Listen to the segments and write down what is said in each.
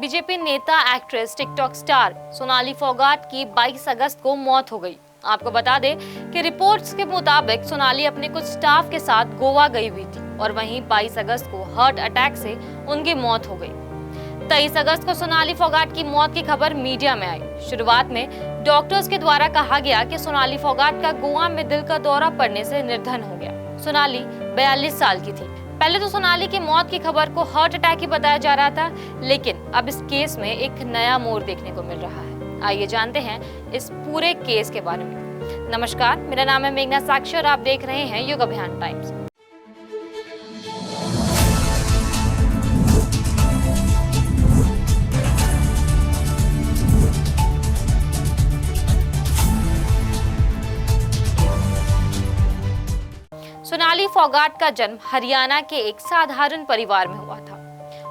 BJP नेता, actress, TikTok star Sonali Phogat की 22 अगस्त को मौत हो गई। आपको बता दें कि रिपोर्ट्स के मुताबिक सोनाली अपने कुछ स्टाफ के साथ गोवा गई हुई थी और वहीं 22 अगस्त को हार्ट अटैक से उनकी मौत हो गई। 23 अगस्त को सोनाली फोगाट की मौत की खबर मीडिया में आई। शुरुआत में डॉक्टर्स के द्वारा कहा गया कि सोनाली फोगाट का गोवा में दिल का दौरा पड़ने से निधन हो गया। सोनाली 42 साल की थी। पहले तो सोनाली की मौत की खबर को हार्ट अटैक ही बताया जा रहा था, लेकिन अब इस केस में एक नया मोड़ देखने को मिल रहा है। आइए जानते हैं इस पूरे केस के बारे में। नमस्कार, मेरा नाम है मेघना साक्षी और आप देख रहे हैं युग अभियान टाइम्स। सोनाली फोगाट का जन्म हरियाणा के एक साधारण परिवार में हुआ था।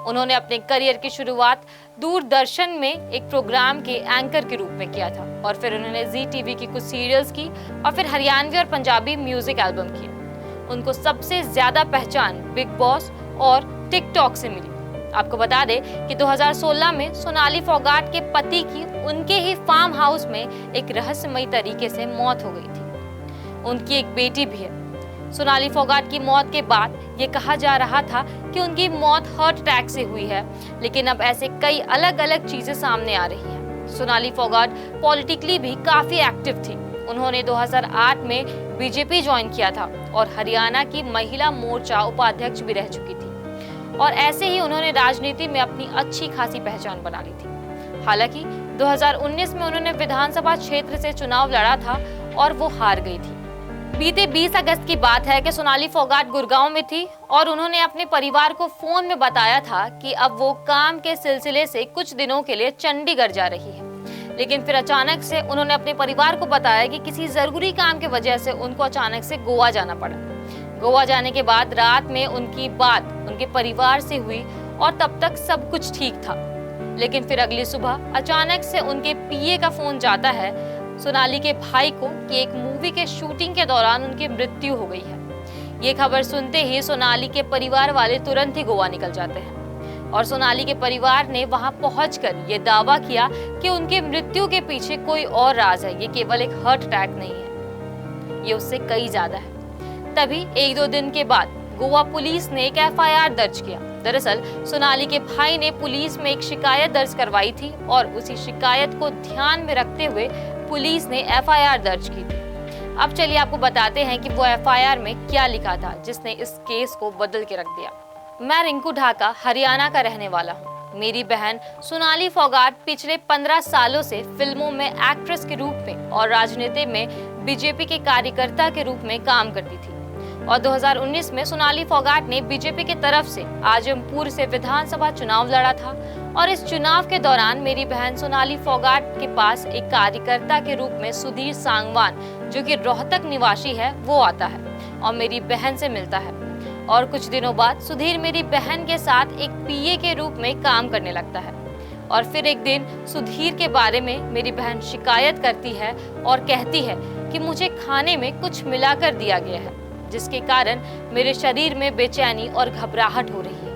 उन्होंने अपने करियर की शुरुआत दूरदर्शन में एक प्रोग्राम के एंकर के रूप में किया था और फिर उन्होंने जी टीवी की कुछ सीरियल्स की और फिर हरियाणवी और पंजाबी म्यूजिक एल्बम किए। उनको सबसे ज्यादा पहचान बिग बॉस और टिकटॉक से मिली। आपको बता दें कि 2016 में सोनाली फोगाट के पति की उनके ही फार्म हाउस में एक रहस्यमयी तरीके से मौत हो गई थी। उनकी एक बेटी भी है। सोनाली फोगाट की मौत के बाद ये कहा जा रहा था कि उनकी मौत हार्ट अटैक से हुई है, लेकिन अब ऐसे कई अलग अलग चीजें सामने आ रही हैं। सोनाली फोगाट पॉलिटिकली भी काफी एक्टिव थी। उन्होंने 2008 में बीजेपी ज्वाइन किया था और हरियाणा की महिला मोर्चा उपाध्यक्ष भी रह चुकी थी और ऐसे ही उन्होंने राजनीति में अपनी अच्छी खासी पहचान बना ली थी। हालांकि 2019 में उन्होंने विधानसभा क्षेत्र से चुनाव लड़ा था और वो हार गई थी। बीते 20 अगस्त की बात है कि सोनाली फोगाट गुड़गांव में थी और उन्होंने अपने परिवार को फोन में बताया था कि अब वो काम के सिलसिले से कुछ दिनों के लिए चंडीगढ़ जा रही है। लेकिन फिर अचानक से उन्होंने अपने परिवार को बताया कि किसी जरूरी काम की वजह से उनको अचानक से गोवा जाना पड़ा। गोवा जाने के बाद रात में उनकी बात उनके परिवार से हुई और तब तक सब कुछ ठीक था, लेकिन फिर अगली सुबह अचानक से उनके पीए का फोन जाता है सोनाली के भाई को कि एक मूवी के शूटिंग के दौरान उनकी मृत्यु हो गई है। ये खबर सुनते ही सोनाली के परिवार वाले तुरंत ही गोवा निकल जाते हैं और सोनाली के परिवार ने वहां पहुंचकर ये दावा किया कि उनकी मृत्यु के पीछे कोई और राज है, ये केवल एक हार्ट अटैक नहीं है, ये उससे कई ज्यादा है। तभी 1-2 दिन के बाद गोवा पुलिस ने एक एफआईआर दर्ज किया। दरअसल सोनाली के भाई ने पुलिस में एक शिकायत दर्ज करवाई थी और उसी शिकायत को ध्यान में रखते हुए पुलिस ने एफआईआर दर्ज की थी। अब चलिए आपको बताते हैं कि वो एफआईआर में क्या लिखा था जिसने इस केस को बदल के रख दिया। मैं रिंकू ढाका हरियाणा का रहने वाला हूँ। मेरी बहन सोनाली फोगाट पिछले 15 सालों से फिल्मों में एक्ट्रेस के रूप में और राजनीति में बीजेपी के कार्यकर्ता के रूप में काम करती थी और 2019 में सोनाली फोगाट ने बीजेपी की तरफ से आजमपुर से विधानसभा चुनाव लड़ा था और इस चुनाव के दौरान मेरी बहन सोनाली फोगाट के पास एक कार्यकर्ता के रूप में सुधीर सांगवान, जो कि रोहतक निवासी है, वो आता है और मेरी बहन से मिलता है और कुछ दिनों बाद सुधीर मेरी बहन के साथ एक पीए के रूप में काम करने लगता है और फिर एक दिन सुधीर के बारे में मेरी बहन शिकायत करती है और कहती है कि मुझे खाने में कुछ मिलाकर दिया गया है, जिसके कारण मेरे शरीर में बेचैनी और घबराहट हो रही है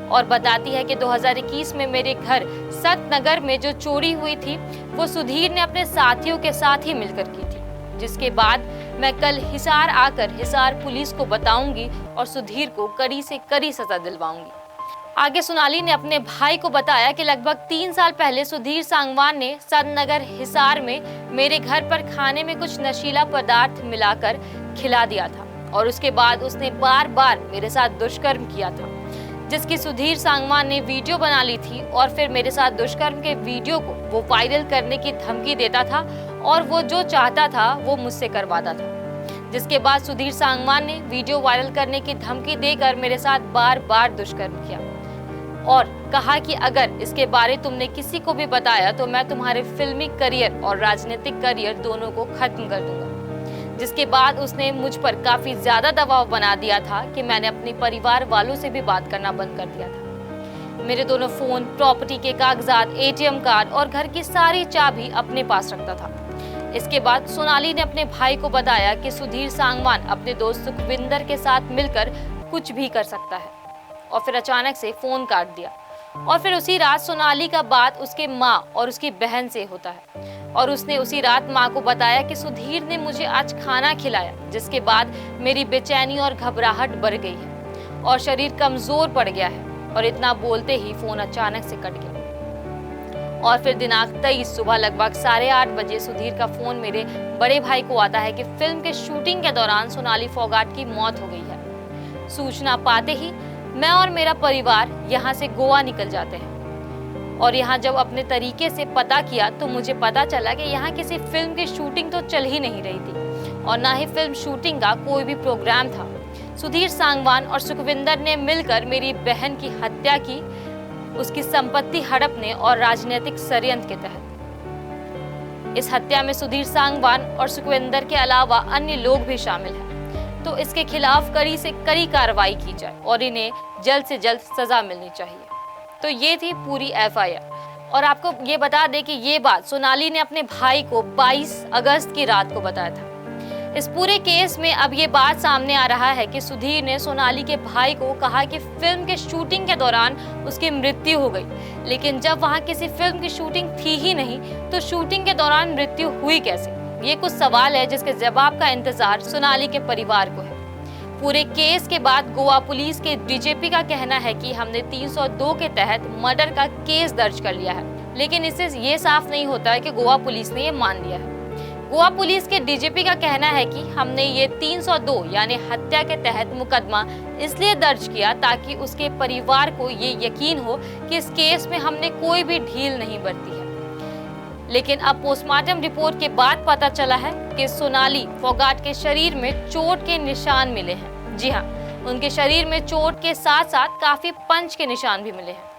और बताती है कि 2021 में मेरे घर सतनगर में जो चोरी हुई थी वो सुधीर ने अपने साथियों के साथ ही मिलकर की थी, जिसके बाद मैं कल हिसार आकर हिसार पुलिस को बताऊंगी और सुधीर को कड़ी से कड़ी सजा दिलवाऊंगी। आगे सोनाली ने अपने भाई को बताया कि लगभग 3 साल पहले सुधीर सांगवान ने सतनगर हिसार में मेरे घर पर खाने में कुछ नशीला पदार्थ मिलाकर खिला दिया था और उसके बाद उसने बार बार मेरे साथ दुष्कर्म किया था, जिसकी सुधीर सांगवान ने वीडियो बना ली थी और फिर मेरे साथ दुष्कर्म के वीडियो को वो वायरल करने की धमकी देता था और वो जो चाहता था वो मुझसे करवाता था। जिसके बाद सुधीर सांगवान ने वीडियो वायरल करने की धमकी देकर मेरे साथ बार बार दुष्कर्म किया और कहा कि अगर इसके बारे तुमने किसी को भी बताया तो मैं तुम्हारे फिल्मी करियर और राजनीतिक करियर दोनों को खत्म कर दूंगा। जिसके बाद उसने मुझ पर काफी ज्यादा दबाव बना दिया था कि मैंने अपने परिवार वालों से भी बात करना बंद कर दिया था। मेरे दोनों फोन, प्रॉपर्टी के कागजात, एटीएम कार्ड और घर की सारी चाबी अपने पास रखता था। इसके बाद सोनाली ने अपने भाई को बताया कि सुधीर सांगवान अपने दोस्त सुखविंदर के साथ मिलकर कुछ भी कर सकता है और फिर अचानक से फोन काट दिया और फिर उसी रात सोनाली का बात उसके माँ और उसकी बहन से होता है और उसने उसी रात माँ को बताया कि सुधीर ने मुझे आज खाना खिलाया, जिसके बाद मेरी बेचैनी और घबराहट बढ़ गई है और शरीर कमजोर पड़ गया है। और इतना बोलते ही फोन अचानक से कट गया। और फिर दिनांक 23 सुबह लगभग 8:30 बजे सुधीर का फोन मेरे बड़े भाई को आता है कि फिल्म के शूटिंग के दौरान सोनाली फोगाट की मौत हो गई है। सूचना पाते ही मैं और मेरा परिवार यहाँ से गोवा निकल जाते हैं और यहाँ जब अपने तरीके से पता किया तो मुझे पता चला कि यहाँ किसी फिल्म की शूटिंग तो चल ही नहीं रही थी और ना ही फिल्म शूटिंग का कोई भी प्रोग्राम था। सुधीर सांगवान और सुखविंदर ने मिलकर मेरी बहन की हत्या की, उसकी संपत्ति हड़पने और राजनीतिक षड्यंत्र के तहत। इस हत्या में सुधीर सांगवान और सुखविंदर के अलावा अन्य लोग भी शामिल हैं, तो इसके खिलाफ कड़ी से कड़ी कार्रवाई की जाए और इन्हें जल्द से जल्द सजा मिलनी चाहिए। तो ये थी पूरी एफआईआर। और आपको ये बता दें कि ये बात सोनाली ने अपने भाई को 22 अगस्त की रात को बताया था। इस पूरे केस में अब ये बात सामने आ रहा है कि सुधीर ने सोनाली के भाई को कहा कि फिल्म के शूटिंग के दौरान उसकी मृत्यु हो गई, लेकिन जब वहाँ किसी फिल्म की शूटिंग थी ही नहीं तो शूटिंग के दौरान मृत्यु हुई कैसे? ये कुछ सवाल है जिसके जवाब का इंतजार सोनाली के परिवार को है। पूरे केस के बाद गोवा पुलिस के डीजीपी का कहना है कि हमने 302 के तहत मर्डर का केस दर्ज कर लिया है, लेकिन इससे ये साफ नहीं होता है कि गोवा पुलिस ने ये मान लिया है। गोवा पुलिस के डीजीपी का कहना है कि हमने ये 302 यानी हत्या के तहत मुकदमा इसलिए दर्ज किया ताकि उसके परिवार को ये यकीन हो कि इस केस में हमने कोई भी ढील नहीं बरती है। लेकिन अब पोस्टमार्टम रिपोर्ट के बाद पता चला है कि सोनाली फोगाट के शरीर में चोट के निशान मिले हैं। जी हाँ, उनके शरीर में चोट के साथ साथ काफी पंच के निशान भी मिले हैं।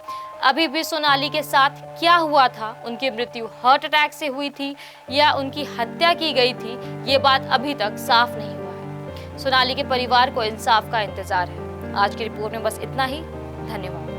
अभी भी सोनाली के साथ क्या हुआ था, उनकी मृत्यु हार्ट अटैक से हुई थी या उनकी हत्या की गई थी, ये बात अभी तक साफ नहीं हुआ है। सोनाली के परिवार को इंसाफ का इंतजार है। आज की रिपोर्ट में बस इतना ही। धन्यवाद।